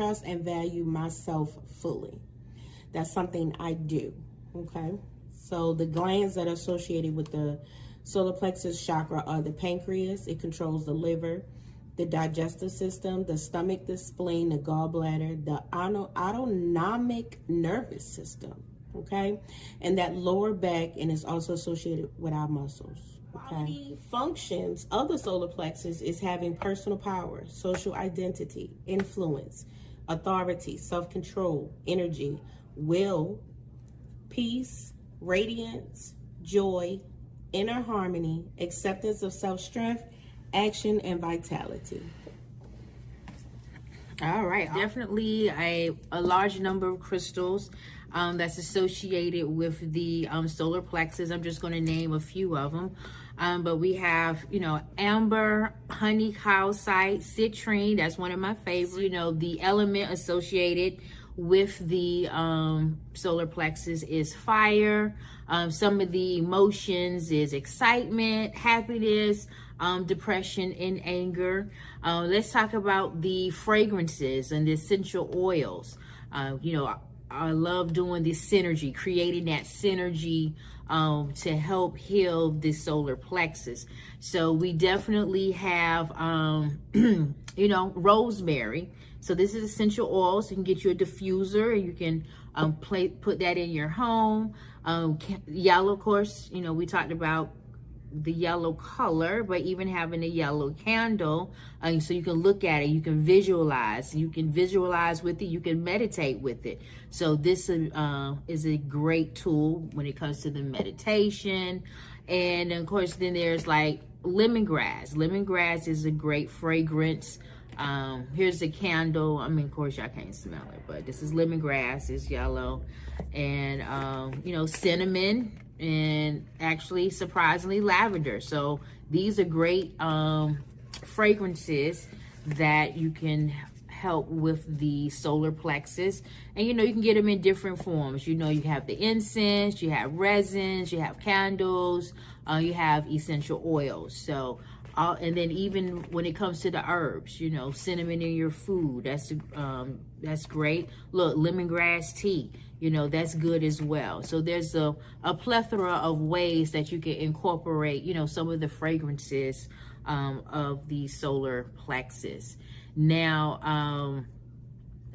trust and value myself fully. That's something I do, okay? So the glands that are associated with the solar plexus chakra are the pancreas. It controls the liver, the digestive system, the stomach, the spleen, the gallbladder, the autonomic nervous system, okay? And that lower back, and it's also associated with our muscles, okay? Functions of the solar plexus is having personal power, social identity, influence, authority, self-control, energy, will, peace, radiance, joy, inner harmony, acceptance of self-strength, action, and vitality. All right, definitely a large number of crystals that's associated with the solar plexus. I'm just going to name a few of them. But we have, amber, honey calcite, citrine. That's one of my favorites. The element associated with the solar plexus is fire. Some of the emotions is excitement, happiness, depression, and anger. Let's talk about the fragrances and the essential oils. I love doing this synergy, creating that synergy to help heal the solar plexus. So we definitely have, rosemary. So this is essential oils. You can get you a diffuser, and you can put that in your home. Yellow, of course, we talked about the yellow color, but even having a yellow candle, so you can look at it, you can visualize with it, you can meditate with it. So this is a great tool when it comes to the meditation. And of course, then there's like lemongrass. Lemongrass is a great fragrance. Here's a candle. Of course y'all can't smell it, but this is lemongrass. It's yellow. And cinnamon, and actually surprisingly lavender. So these are great fragrances that you can help with the solar plexus. And you can get them in different forms. You have the incense, you have resins, you have candles, you have essential oils. So and then even when it comes to the herbs, cinnamon in your food, that's great. Look, lemongrass tea, that's good as well. So there's a plethora of ways that you can incorporate, some of the fragrances of the solar plexus. Now,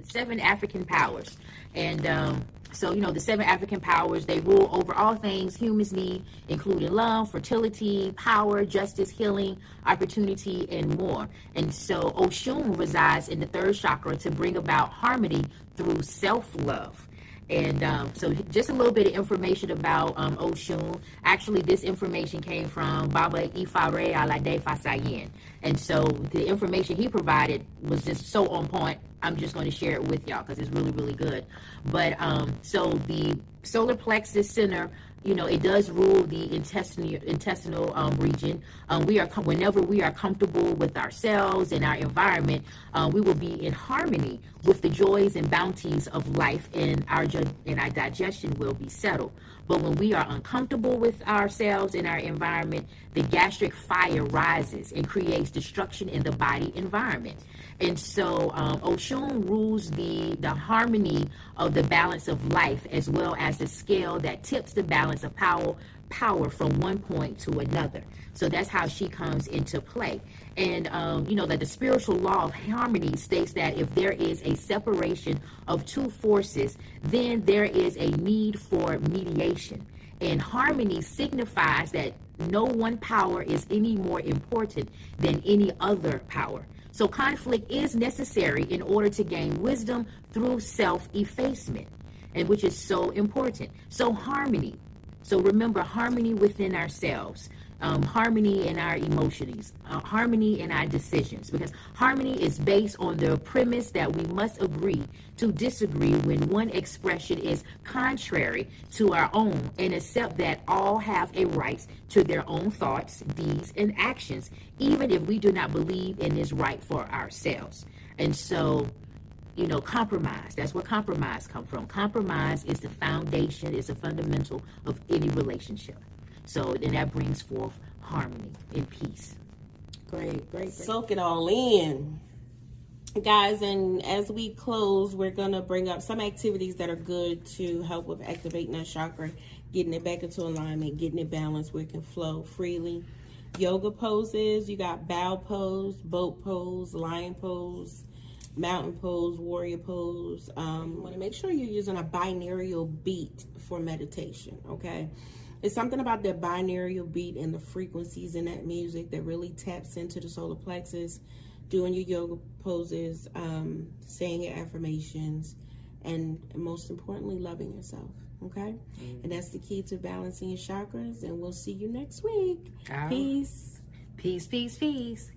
7 African powers. And so, the 7 African powers, they rule over all things humans need, including love, fertility, power, justice, healing, opportunity, and more. And so Oshun resides in the 3rd chakra to bring about harmony through self-love. And so just a little bit of information about Oshun. Actually, this information came from Baba Ifare Alade Fasayen. And so the information he provided was just so on point. I'm just going to share it with y'all because it's really, really good. But so the solar plexus center, it does rule the intestinal region. Whenever we are comfortable with ourselves and our environment, we will be in harmony with the joys and bounties of life, and our digestion will be settled. But when we are uncomfortable with ourselves and our environment, the gastric fire rises and creates destruction in the body environment. And so Oshun rules the harmony of the balance of life, as well as the scale that tips the balance of power from one point to another. So that's how she comes into play. And that the spiritual law of harmony states that if there is a separation of two forces, then there is a need for mediation. And harmony signifies that no one power is any more important than any other power. So conflict is necessary in order to gain wisdom through self-effacement, and which is so important. So harmony. So remember, harmony within ourselves, harmony in our emotions, harmony in our decisions, because harmony is based on the premise that we must agree to disagree when one expression is contrary to our own, and accept that all have a right to their own thoughts, deeds, and actions, even if we do not believe in this right for ourselves. And so, compromise, that's where compromise comes from. Compromise is the foundation, is the fundamental of any relationship. So then that brings forth harmony and peace. Great. Soak it all in. Guys, and as we close, we're going to bring up some activities that are good to help with activating that chakra, getting it back into alignment, getting it balanced where it can flow freely. Yoga poses, you got bow pose, boat pose, lion pose, mountain pose, warrior pose. You want to make sure you're using a binaural beat for meditation, okay? It's something about that binaural beat and the frequencies in that music that really taps into the solar plexus. Doing your yoga poses, saying your affirmations, and most importantly, loving yourself, okay? And that's the key to balancing your chakras, and we'll see you next week. Peace. Peace, peace, peace.